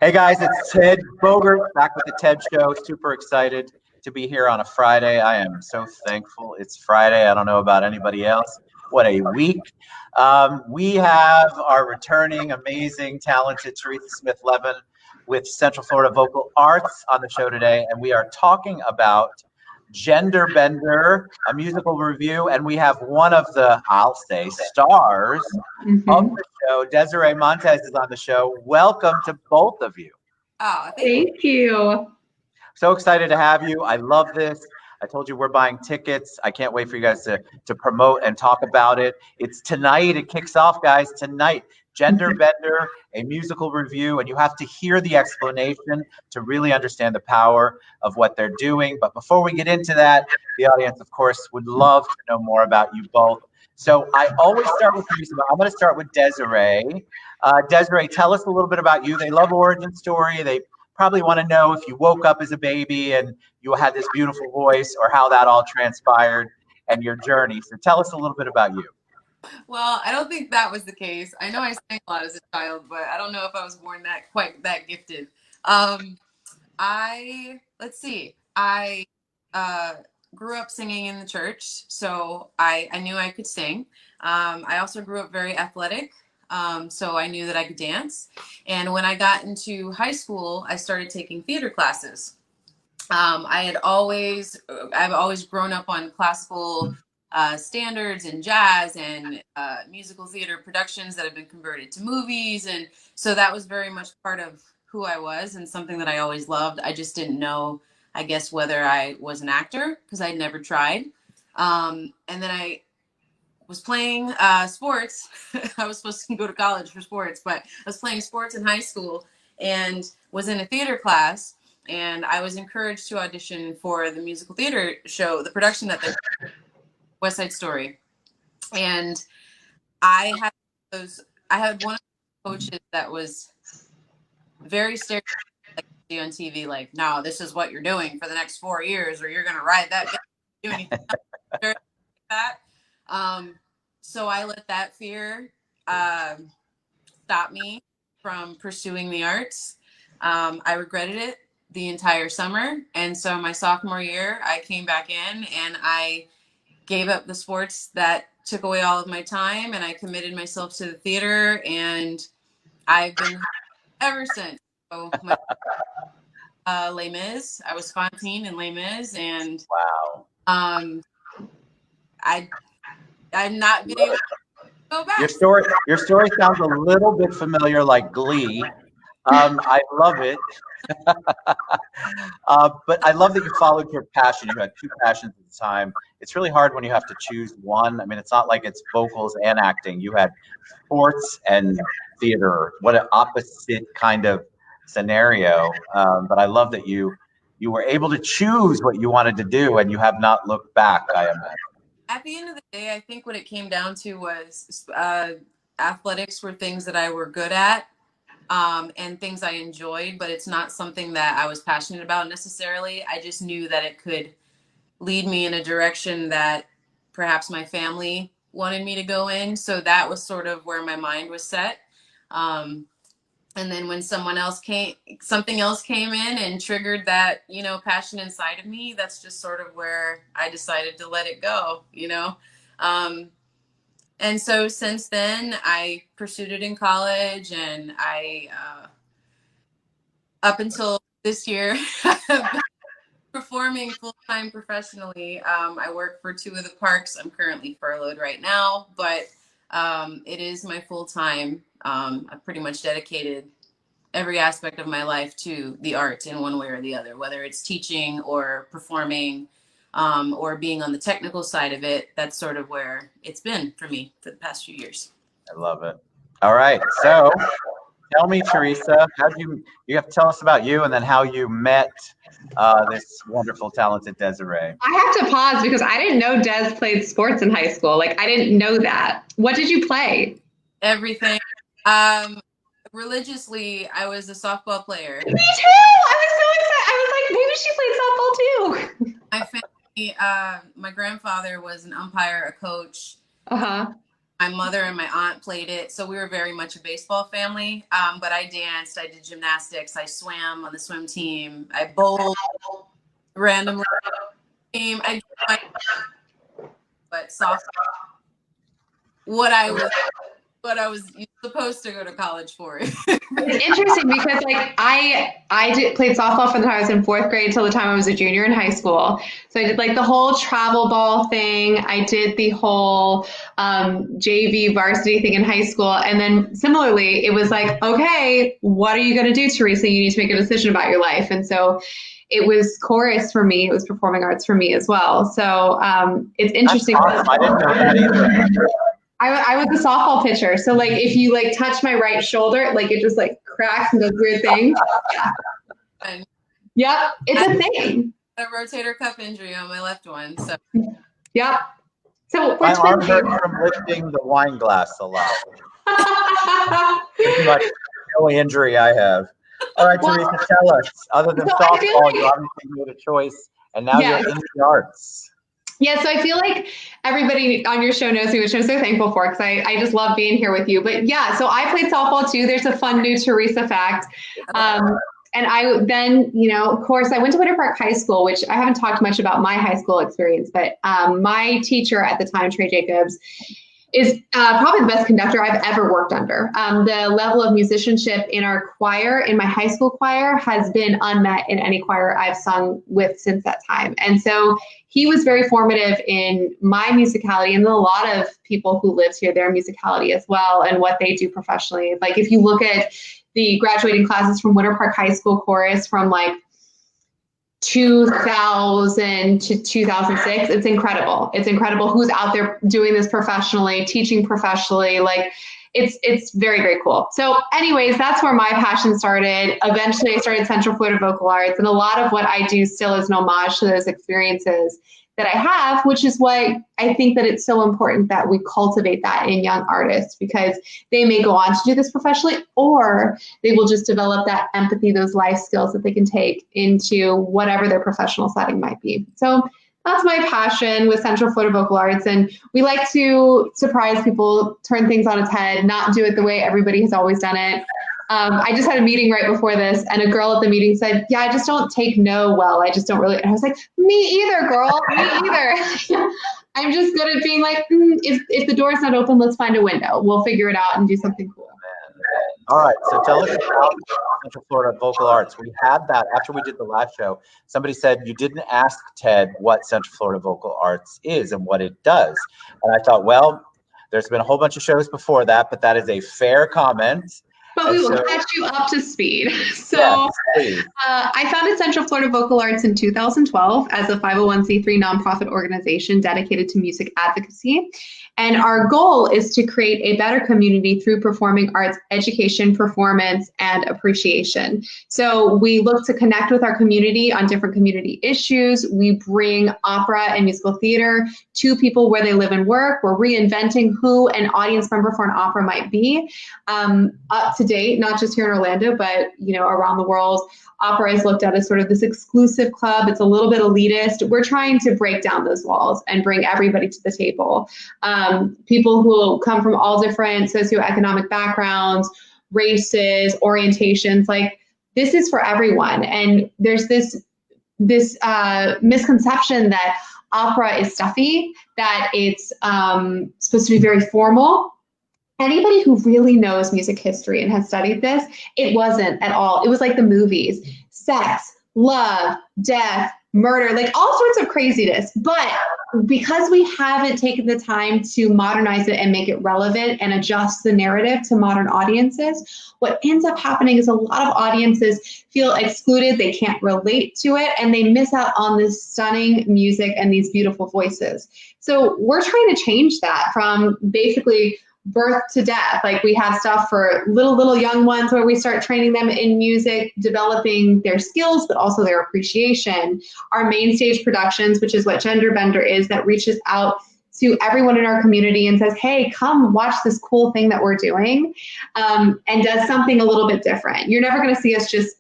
Hey guys, it's Ted Bogert back with the Ted Show. Super excited to be here on a Friday. I am so thankful it's Friday. I don't know about anybody else. What a week. We have our returning, amazing, talented Theresa Smith-Levin with Central Florida Vocal Arts on the show today. And we are talking about Gender Bender, a musical review. And we have one of the, I'll say, stars of the show. Desiree Montes is on the show. Welcome to both of you. Oh, Thank you. So excited to have you. I love this. I told you we're buying tickets. I can't wait for you guys to promote and talk about it. It's tonight. It kicks off, guys, tonight. Gender Bender, a musical review, and you have to hear the explanation to really understand the power of what they're doing. But before we get into that, the audience, of course, would love to know more about you both. So I always start with Teresa, but I'm going to start with Desiree. Desiree, tell us a little bit about you. They love origin story. They probably want to know if you woke up as a baby and you had this beautiful voice, or how that all transpired and your journey. So tell us a little bit about you. well, I don't think that was the case. I know I sang a lot as a child, but I don't know if I was born quite that gifted. Let's see. I grew up singing in the church, so I knew I could sing. I also grew up very athletic. So I knew that I could dance. And when I got into high school, I started taking theater classes. I've always grown up on classical standards and jazz and musical theater productions that have been converted to movies. And so that was very much part of who I was and something that I always loved. I just didn't know, I guess, whether I was an actor because I'd never tried. And then I was playing sports. I was supposed to go to college for sports, but I was playing sports in high school and was in a theater class. And I was encouraged to audition for the musical theater show, the production that they West Side Story. And I had one of the coaches that was very stereotypical, like you see on TV, like, no, this is what you're doing for the next 4 years, or you're gonna ride that. Do anything like that. So I let that fear stop me from pursuing the arts. I regretted it the entire summer. And so my sophomore year, I came back in and I gave up the sports that took away all of my time, and I committed myself to the theater, and I've been ever since. So my Les Mis, I was Fantine in Les Mis, and Wow. I'm not been able to go back. Your story sounds a little bit familiar, like Glee. I love it. But I love that you followed your passion. You had two passions at the time. It's really hard when you have to choose one. I mean, it's not like it's vocals and acting. You had sports and theater. What an opposite kind of scenario. But I love that you were able to choose what you wanted to do, and you have not looked back, I imagine. At the end of the day, I think what it came down to was athletics were things that I were good at. And things I enjoyed, but it's not something that I was passionate about necessarily. I just knew that it could lead me in a direction that perhaps my family wanted me to go in. So that was sort of where my mind was set. And then when something else came in and triggered that, passion inside of me, that's just sort of where I decided to let it go, And so since then, I pursued it in college, and I, up until this year, performing full-time professionally. I work for 2 of the parks. I'm currently furloughed right now, but it is my full-time. I've pretty much dedicated every aspect of my life to the arts in one way or the other, whether it's teaching or performing, or being on the technical side of it. That's sort of where it's been for me for the past few years. I love it. All right. So tell me, Theresa, you have to tell us about you, and then how you met this wonderful, talented Desiree. I have to pause because I didn't know Des played sports in high school. Like, I didn't know that. What did you play? Everything. Religiously, I was a softball player. Me too. I was so excited. I was like, maybe she played softball too. My family, my grandfather was an umpire, a coach. Uh-huh. My mother and my aunt played it, so we were very much a baseball family. But I danced, I did gymnastics, I swam on the swim team, I bowled randomly. I but softball. What I was supposed to go to college for. It's interesting because like played softball from the time I was in fourth grade till the time I was a junior in high school. So I did like the whole travel ball thing. I did the whole JV varsity thing in high school. And then similarly, it was like, okay, what are you going to do, Theresa? You need to make a decision about your life. And so it was chorus for me. It was performing arts for me as well. So it's interesting. Awesome. I didn't know that either. I was a softball pitcher. So like if you like touch my right shoulder, like it just like cracks and does weird things. Yeah. Yep. It's a thing. A rotator cuff injury on my left one. So yep. So my arm hurts from lifting the wine glass a lot. Pretty much the only injury I have. All right, well, Theresa, tell us. Other than softball, you obviously made a choice, and now you're in the arts. Yeah, so I feel like everybody on your show knows me, which I'm so thankful for because I just love being here with you. But yeah, so I played softball too. There's a fun new Theresa fact. And I then, of course, I went to Winter Park High School, which I haven't talked much about my high school experience, but my teacher at the time, Trey Jacobs, is probably the best conductor I've ever worked under. The level of musicianship in our choir, in my high school choir, has been unmet in any choir I've sung with since that time. And so he was very formative in my musicality and a lot of people who lived here, their musicality as well, and what they do professionally. Like if you look at the graduating classes from Winter Park High School chorus from like 2000 to 2006, it's incredible. It's incredible who's out there doing this professionally, teaching professionally. Like it's very, very cool. So anyways, that's where my passion started. Eventually I started Central Florida Vocal Arts, and a lot of what I do still is an homage to those experiences that I have, which is why I think that it's so important that we cultivate that in young artists, because they may go on to do this professionally, or they will just develop that empathy, those life skills that they can take into whatever their professional setting might be. So that's my passion with Central Florida Vocal Arts. And we like to surprise people, turn things on its head, not do it the way everybody has always done it. I just had a meeting right before this, and a girl at the meeting said, yeah, I just don't take no well. I just don't really. And I was like, me either, girl, me either. I'm just good at being like, if the door's not open, let's find a window. We'll figure it out and do something cool. All right, so tell us about Central Florida Vocal Arts. We had that after we did the last show. Somebody said you didn't ask Ted what Central Florida Vocal Arts is and what it does. And I thought, well, there's been a whole bunch of shows before that, but that is a fair comment. But we will catch you up to speed. So I founded Central Florida Vocal Arts in 2012 as a 501c3 nonprofit organization dedicated to music advocacy. And our goal is to create a better community through performing arts education, performance, and appreciation. So we look to connect with our community on different community issues. We bring opera and musical theater to people where they live and work. We're reinventing who an audience member for an opera might be. Up to date, not just here in Orlando, but around the world, opera is looked at as sort of this exclusive club. It's a little bit elitist. We're trying to break down those walls and bring everybody to the table. People who come from all different socioeconomic backgrounds, races, orientations, like this is for everyone. And there's this misconception that opera is stuffy, that it's supposed to be very formal. Anybody who really knows music history and has studied this, it wasn't at all. It was like the movies: sex, love, death, murder, like all sorts of craziness. But because we haven't taken the time to modernize it and make it relevant and adjust the narrative to modern audiences, what ends up happening is a lot of audiences feel excluded, they can't relate to it, and they miss out on this stunning music and these beautiful voices. So we're trying to change that from basically birth to death. Like we have stuff for little young ones where we start training them in music, developing their skills, but also their appreciation. Our main stage productions, which is what Gender Bender is, that reaches out to everyone in our community and says, hey, come watch this cool thing that we're doing, and does something a little bit different. You're never going to see us just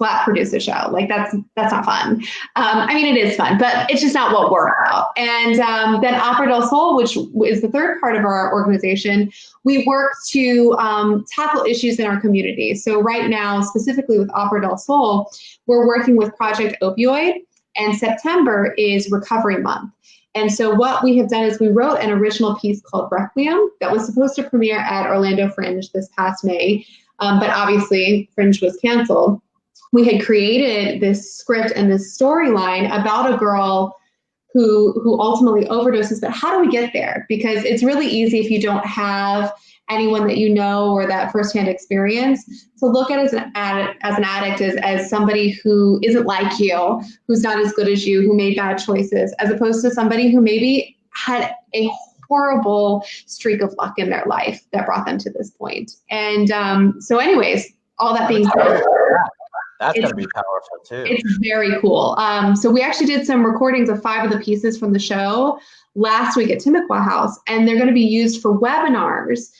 Splat produce a show. Like that's not fun. I mean, it is fun, but it's just not what we're about. And then Opera del Sol, which is the third part of our organization, we work to tackle issues in our community. So right now, specifically with Opera del Sol, we're working with Project Opioid, and September is Recovery Month. And so what we have done is we wrote an original piece called Requiem that was supposed to premiere at Orlando Fringe this past May, but obviously Fringe was canceled. We had created this script and this storyline about a girl who ultimately overdoses, but how do we get there? Because it's really easy if you don't have anyone that you know or that firsthand experience to look at as an addict as somebody who isn't like you, who's not as good as you, who made bad choices, as opposed to somebody who maybe had a horrible streak of luck in their life that brought them to this point. And so anyways, all that being said, that's going to be powerful too. It's very cool. So we actually did some recordings of 5 of the pieces from the show last week at Timucua House, and they're going to be used for webinars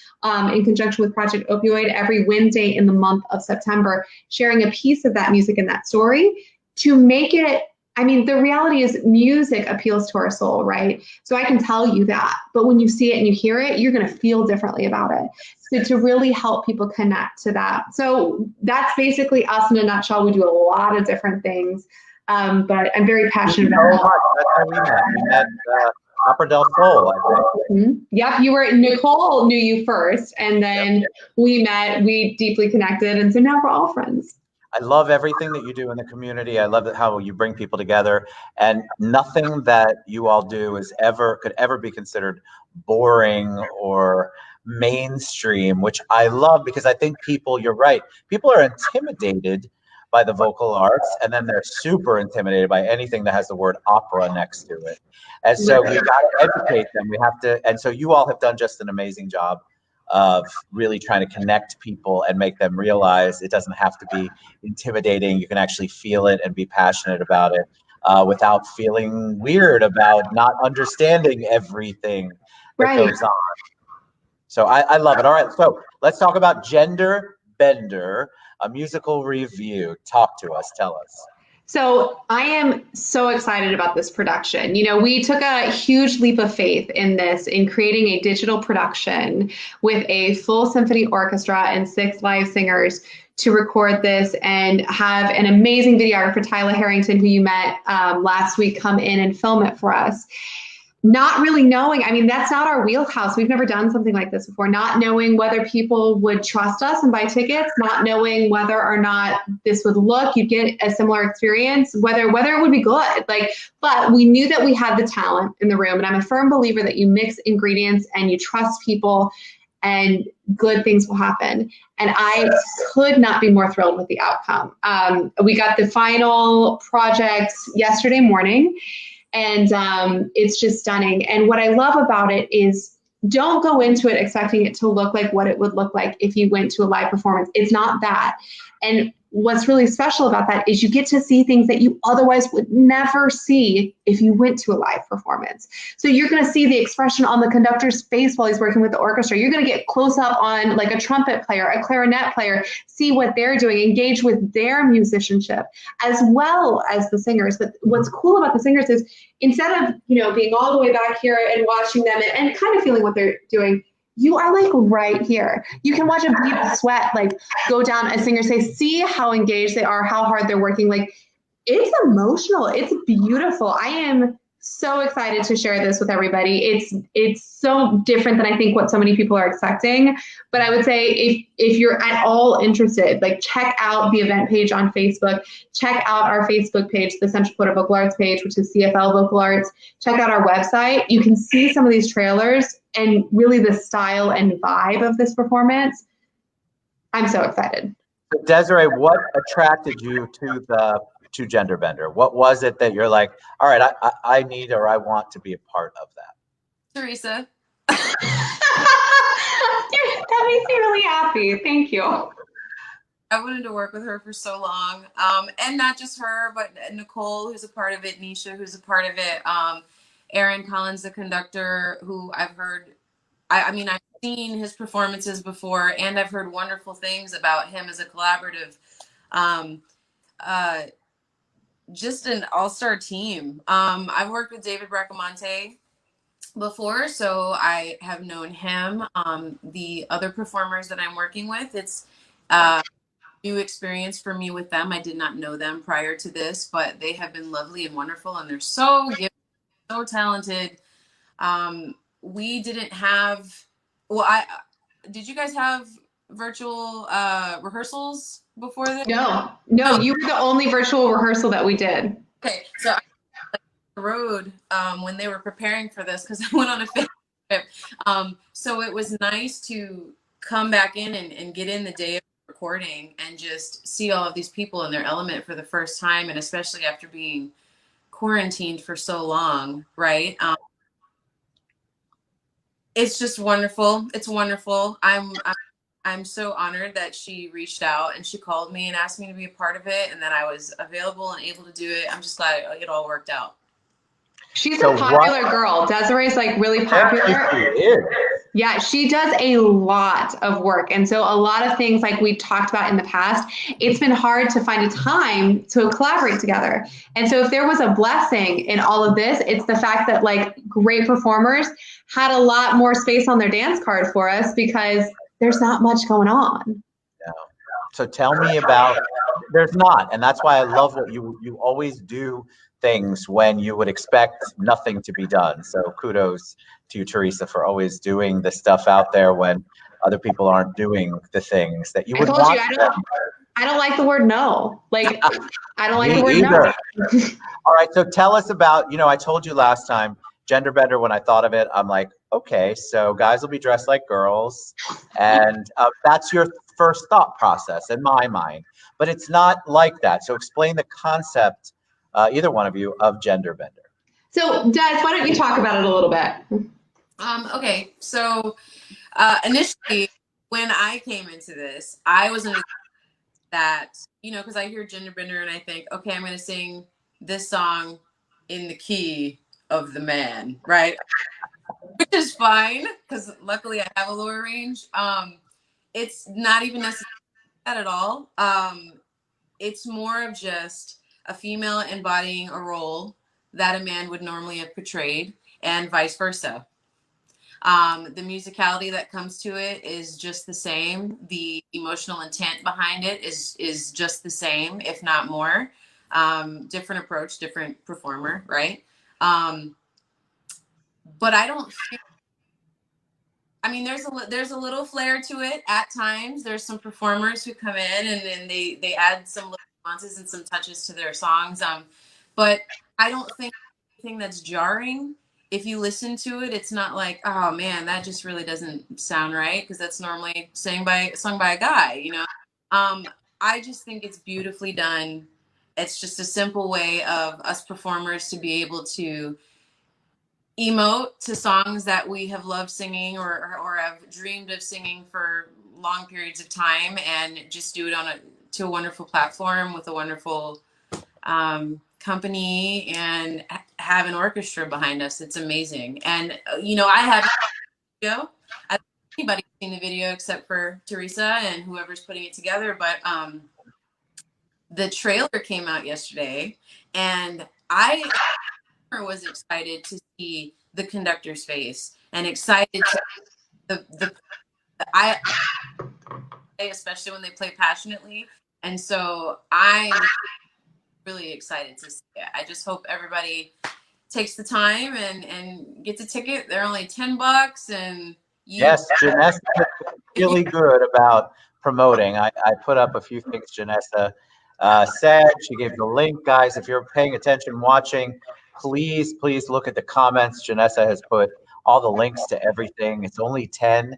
in conjunction with Project Opioid every Wednesday in the month of September, sharing a piece of that music and that story to make it, I mean, the reality is music appeals to our soul, right? So I can tell you that, but when you see it and you hear it, you're going to feel differently about it. So to really help people connect to that. So that's basically us in a nutshell. We do a lot of different things, but I'm very passionate about it. That's how we met. We met Opera del Sol, I think. Mm-hmm. Yep, Nicole knew you first, and then we met, we deeply connected, and so now we're all friends. I love everything that you do in the community. I love how you bring people together, and nothing that you all do could ever be considered boring or mainstream, which I love, because I think you're right, people are intimidated by the vocal arts, and then they're super intimidated by anything that has the word opera next to it. And so we got to educate them. We have to, and so you all have done just an amazing job of really trying to connect people and make them realize it doesn't have to be intimidating. You can actually feel it and be passionate about it without feeling weird about not understanding everything that goes on. So I love it. All right, so let's talk about Gender Bender, a musical review. Talk to us, tell us. So I am so excited about this production. You know, we took a huge leap of faith in creating a digital production with a full symphony orchestra and 6 live singers to record this and have an amazing videographer, Tyler Harrington, who you met last week, come in and film it for us. Not really knowing, I mean, that's not our wheelhouse. We've never done something like this before. Not knowing whether people would trust us and buy tickets, not knowing whether or not this would look, you'd get a similar experience, whether it would be good. But we knew that we had the talent in the room. And I'm a firm believer that you mix ingredients and you trust people and good things will happen. And I could not be more thrilled with the outcome. We got the final project yesterday morning. And it's just stunning. And what I love about it is don't go into it expecting it to look like what it would look like if you went to a live performance. It's not that. And what's really special about that is you get to see things that you otherwise would never see if you went to a live performance. So you're going to see the expression on the conductor's face while he's working with the orchestra. You're going to get close up on like a trumpet player, a clarinet player, see what they're doing, engage with their musicianship as well as the singers. But what's cool about the singers is instead of, being all the way back here and watching them and kind of feeling what they're doing, you are like right here. You can watch a bead of sweat go down a singer's face, see how engaged they are, how hard they're working. It's emotional. It's beautiful. I am so excited to share this with everybody. It's so different than I think what so many people are expecting. But I would say if you're at all interested, check out the event page on Facebook. Check out our Facebook page, the Central Florida Vocal Arts page, which is CFL Vocal Arts. Check out our website. You can see some of these trailers and really the style and vibe of this performance. I'm so excited. So Desiree, what attracted you to Gender Bender? What was it that you're like, all right, I need or I want to be a part of that? Theresa. That makes me really happy. Thank you. I wanted to work with her for so long. And not just her, but Nicole, who's a part of it, Nisha, who's a part of it, Aaron Collins, the conductor, who I've heard, I've seen his performances before, and I've heard wonderful things about him as a collaborative just an all-star team. I've worked with David Bracamonte before, so I have known him. The other performers that I'm working with, it's new experience for me with them. I did not know them prior to this, but they have been lovely and wonderful, and they're so gifted, so talented. We didn't have, well, did you guys have virtual rehearsals before this? No, you were the only virtual rehearsal that we did. Okay, so I was on the road when they were preparing for this because I went on a field trip. So it was nice to come back in and get in the day of recording and just see all of these people in their element for the first time, and especially after being quarantined for so long, right? It's just wonderful. It's wonderful. I'm so honored that she reached out and she called me and asked me to be a part of it, and that I was available and able to do it. I'm just glad it all worked out. She's a popular girl. Desiree's like really popular. She is. Yeah, she does a lot of work. And so a lot of things like we talked about in the past, it's been hard to find a time to collaborate together. And so if there was a blessing in all of this, it's the fact that like great performers had a lot more space on their dance card for us because there's not much going on. No. So tell me about, there's not. And that's why I love what you always do things when you would expect nothing to be done. So kudos to you, Theresa, for always doing the stuff out there when other people aren't doing the things that you would want. I don't like the word no. Like, I don't like the word no. All right, so tell us about, I told you last time, gender bender, when I thought of it, I'm like, okay, so guys will be dressed like girls. And that's your first thought process in my mind. But it's not like that. So explain the concept, either one of you, of gender bender. So Des, why don't you talk about it a little bit? Okay, so initially when I came into this, I was under that, because I hear gender bender and I think, okay, I'm going to sing this song in the key of the man, right? Which is fine because luckily I have a lower range. It's not even necessarily that at all. It's more of just a female embodying a role that a man would normally have portrayed, and vice versa. The musicality that comes to it is just the same. The emotional intent behind it is just the same, if not more. Different approach, different performer, right? But I don't feel, there's a little flair to it at times. There's some performers who come in and then they add some little nuances and some touches to their songs. But I don't think anything that's jarring. If you listen to it, it's not like, oh man, that just really doesn't sound right, because that's normally sung by a guy, I just think it's beautifully done. It's just a simple way of us performers to be able to emote to songs that we have loved singing or have dreamed of singing for long periods of time, and just do it to a wonderful platform with a wonderful company and have an orchestra behind us. It's amazing. And I have video. I don't think anybody's seen the video except for Theresa and whoever's putting it together, but the trailer came out yesterday, and I was excited to see the conductor's face and excited to I especially when they play passionately. And so I'm really excited to see it. I just hope everybody takes the time and gets a ticket. They're only $10, and yes, Janessa is really good about promoting. I put up a few things Janessa said. She gave the link. Guys, if you're paying attention, watching, please look at the comments. Janessa has put all the links to everything. It's only $10.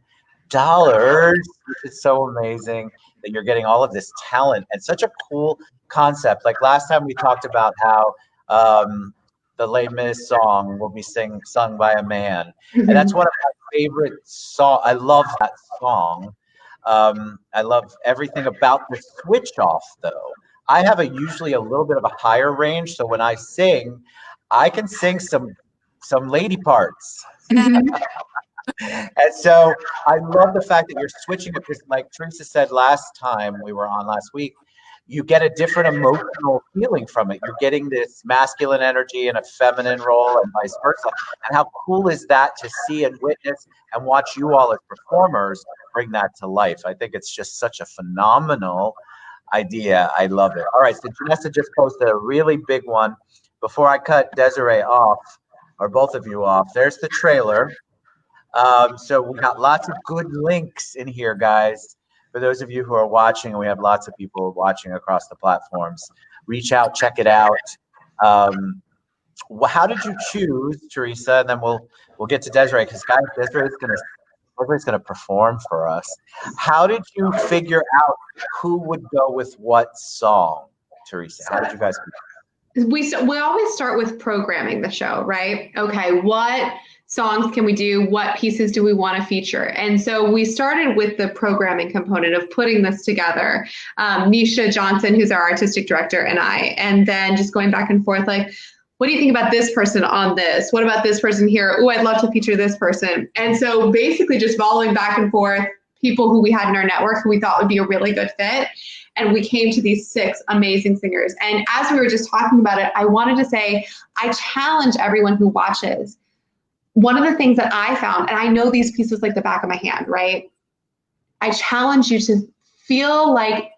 It's so amazing that you're getting all of this talent and such a cool concept. Like last time we talked about how the Les Mis song will be sung by a man. And that's one of my favorite songs. I love that song. I love everything about the switch off, though. I have usually a little bit of a higher range, so when I sing, I can sing some lady parts. And so I love the fact that you're switching it, because like Theresa said last time we were on last week, you get a different emotional feeling from it. You're getting this masculine energy in a feminine role and vice versa. And how cool is that to see and witness and watch you all as performers bring that to life? I think it's just such a phenomenal idea. I love it. All right, so Janessa just posted a really big one. Before I cut Desiree off, or both of you off, there's the trailer. So we got lots of good links in here, guys. For those of you who are watching, and we have lots of people watching across the platforms, reach out, check it out. How did you choose, Theresa? And then we'll get to Desiree, because guys, Desiree's gonna perform for us. How did you figure out who would go with what song, Theresa? How did you guys? We always start with programming the show, right? Okay, what songs can we do? What pieces do we want to feature? And so we started with the programming component of putting this together. Nisha Johnson, who's our artistic director, and I, and then just going back and forth, like, what do you think about this person on this? What about this person here? Oh, I'd love to feature this person. And so basically just following back and forth people who we had in our network who we thought would be a really good fit. And we came to these 6 amazing singers. And as we were just talking about it, I wanted to say, I challenge everyone who watches. One of the things that I found, and I know these pieces like the back of my hand, right? I challenge you to feel like,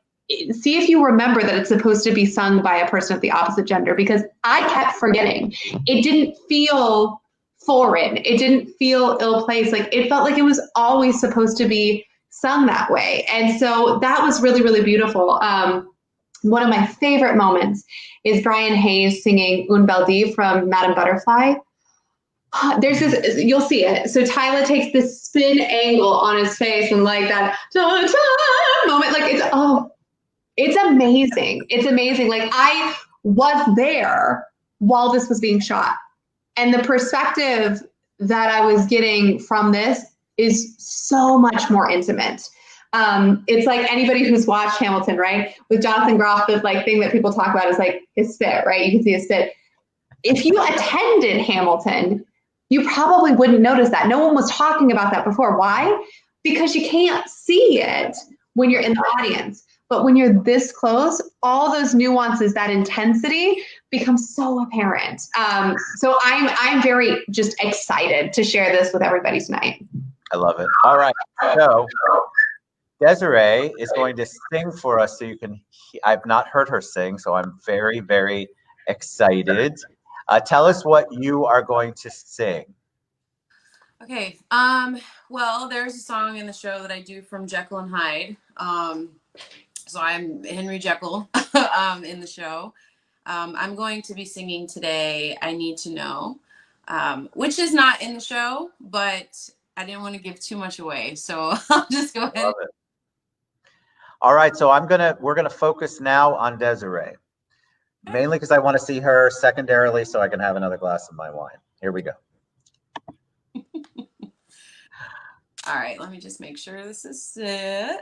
see if you remember that it's supposed to be sung by a person of the opposite gender, because I kept forgetting. It didn't feel foreign. It didn't feel ill-placed. Like, it felt like it was always supposed to be sung that way. And so that was really, really beautiful. One of my favorite moments is Brian Hayes singing Un Bel Dì from Madame Butterfly. There's this, you'll see it. So Tyler takes this spin angle on his face and like that moment, like it's amazing. It's amazing. Like, I was there while this was being shot. And the perspective that I was getting from this is so much more intimate. It's like anybody who's watched Hamilton, right? With Jonathan Groff, the like thing that people talk about is like his spit, right? You can see his spit. If you attended Hamilton, you probably wouldn't notice that. No one was talking about that before. Why? Because you can't see it when you're in the audience. But when you're this close, all those nuances, that intensity becomes so apparent. So I'm very just excited to share this with everybody tonight. I love it. All right, so Desiree is going to sing for us, so you can. I've not heard her sing, so I'm very, very excited. Tell us what you are going to sing. Okay. Well, there's a song in the show that I do from Jekyll and Hyde. So I'm Henry Jekyll in the show. I'm going to be singing today I Need to Know, which is not in the show, but I didn't want to give too much away. So I'll just go ahead. Love it. All right, so we're gonna focus now on Desiree. Mainly because I want to see her, secondarily so I can have another glass of my wine. Here we go. All right, let me just make sure this is it.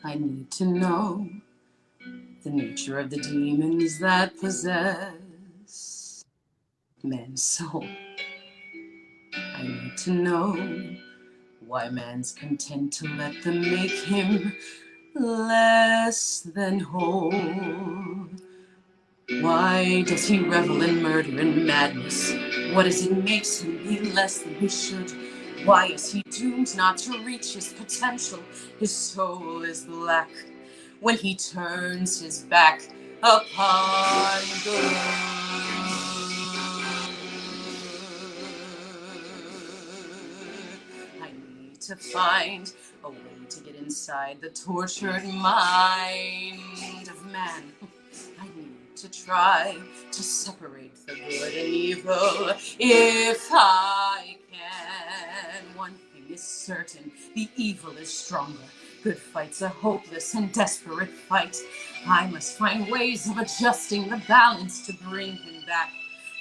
I need to know the nature of the demons that possess man's soul. I need to know why man's content to let them make him less than whole. Why does he revel in murder and madness? What is it makes him be less than he should? Why is he doomed not to reach his potential? His soul is black when he turns his back upon good. I need to find a way to get inside the tortured mind of man. I need to try to separate the good and evil if I can. One thing is certain, the evil is stronger. Good fight's a hopeless and desperate fight. I must find ways of adjusting the balance to bring him back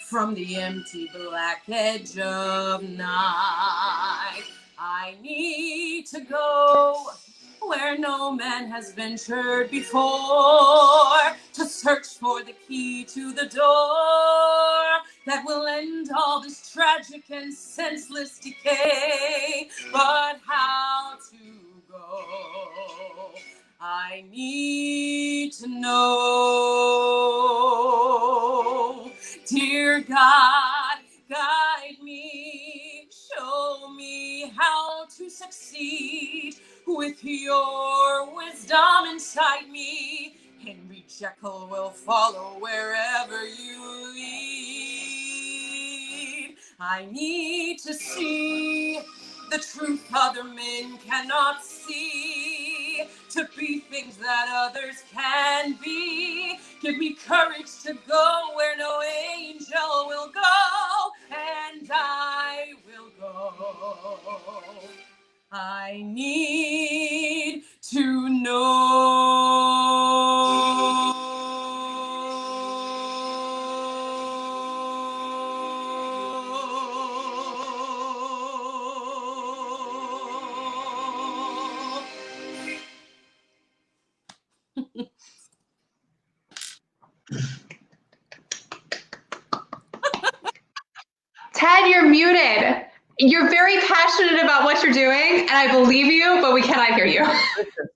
from the empty black edge of night. I need to go where no man has ventured before, to search for the key to the door that will end all this tragic and senseless decay. But how to go? I need to know. Dear God, guide me, show me how to succeed. With your wisdom inside me, Henry Jekyll will follow wherever you lead. I need to see the truth other men cannot see, to be things that others can be. Give me courage to go where no angel will go, and I will go. I need to know. Ted, you're muted. You're very passionate about what you're doing, and I believe you, but we cannot hear you.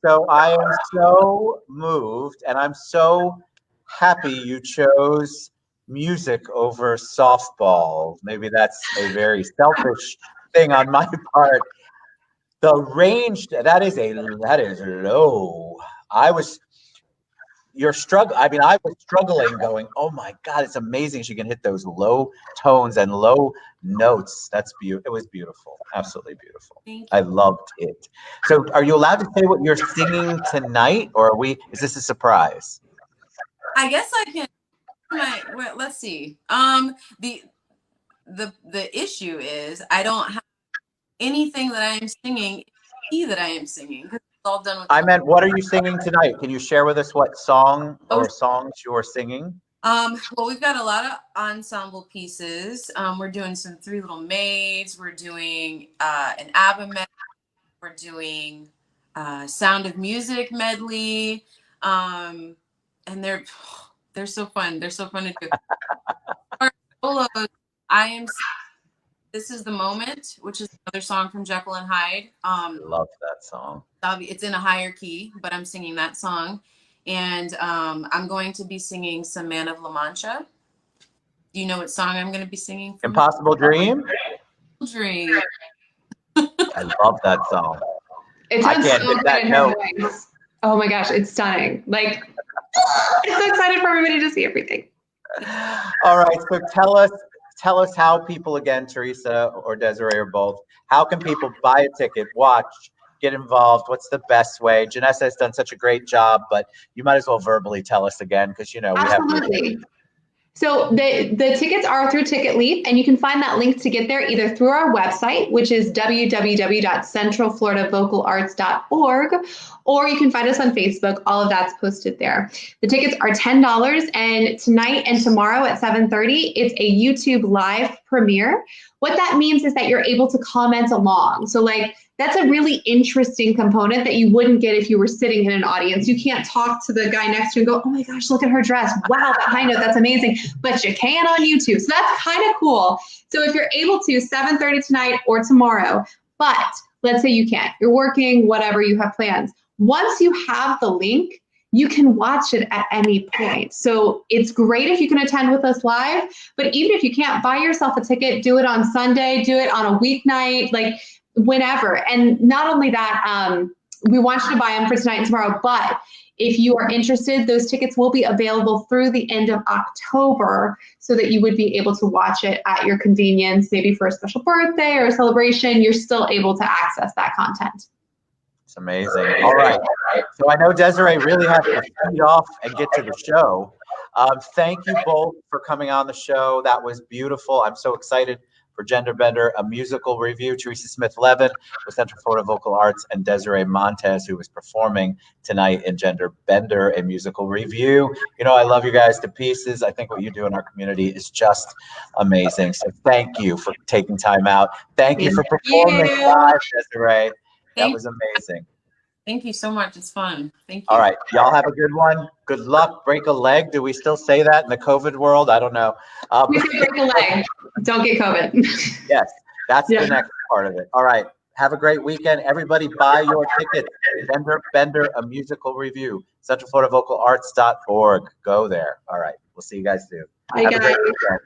So I am so moved, and I'm so happy you chose music over softball. Maybe that's a very selfish thing on my part. The range, that is low. You're struggling. I mean, I was struggling going, oh my God, it's amazing she can hit those low tones and low notes. That's beautiful. It was beautiful. Absolutely beautiful. Thank you. I loved it. So are you allowed to say what you're singing tonight, or is this a surprise? I guess I can. Well, let's see. The issue is I don't have anything that I am singing, key that I am singing. It's all done with. I meant, what are you singing tonight? Can you share with us what song or songs you're singing? Well, we've got a lot of ensemble pieces. We're doing some Three Little Maids. We're doing an ABBA medley. We're doing Sound of Music medley. And they're so fun. They're so fun to do. Our solos, This Is the Moment, which is another song from Jekyll and Hyde. Love that song. It's in a higher key, but I'm singing that song. And I'm going to be singing some Man of La Mancha. Do you know what song I'm going to be singing? Impossible Dream? Dream. I love that song. It sounds so great in her voice. Oh my gosh, it's stunning. Like, I'm so excited for everybody to see everything. All right, so tell us how people, again, Theresa or Desiree or both, how can people buy a ticket, watch, get involved? What's the best way? Janessa has done such a great job, but you might as well verbally tell us again, because, you know, we Absolutely. have. So the tickets are through Ticket Leap, and you can find that link to get there either through our website, which is www.centralfloridaVocalArts.org, or you can find us on Facebook. All of that's posted there. The tickets are $10, and tonight and tomorrow at 7:30, it's a YouTube live premiere. What that means is that you're able to comment along. So like, that's a really interesting component that you wouldn't get if you were sitting in an audience. You can't talk to the guy next to you and go, oh my gosh, look at her dress. Wow, that high note, that's amazing. But you can on YouTube. So that's kind of cool. So if you're able to, 7:30 tonight or tomorrow, but let's say you can't, you're working, whatever, you have plans. Once you have the link, you can watch it at any point. So it's great if you can attend with us live, but even if you can't, buy yourself a ticket, do it on Sunday, do it on a weeknight, like whenever. And not only that, we want you to buy them for tonight and tomorrow, but if you are interested, those tickets will be available through the end of October so that you would be able to watch it at your convenience, maybe for a special birthday or a celebration. You're still able to access that content. It's amazing. All right. So I know Desiree really has to speed off and get to the show. Thank you both for coming on the show. That was beautiful. I'm so excited for Gender Bender, a musical review. Theresa Smith-Levin with Central Florida Vocal Arts, and Desiree Montes, who was performing tonight in Gender Bender, a musical review. You know, I love you guys to pieces. I think what you do in our community is just amazing. So thank you for taking time out. Thank you for performing live, Desiree. That was amazing. Thank you so much. It's fun. Thank you. All right. Y'all have a good one. Good luck. Break a leg. Do we still say that in the COVID world? I don't know. We say break a leg. Don't get COVID. Yes, that's the next part of it. All right. Have a great weekend. Everybody buy your tickets. Gender Bender, a musical review. CentralFloridaVocalArts.org. Go there. All right. We'll see you guys soon. Bye, Have a great guys. weekend.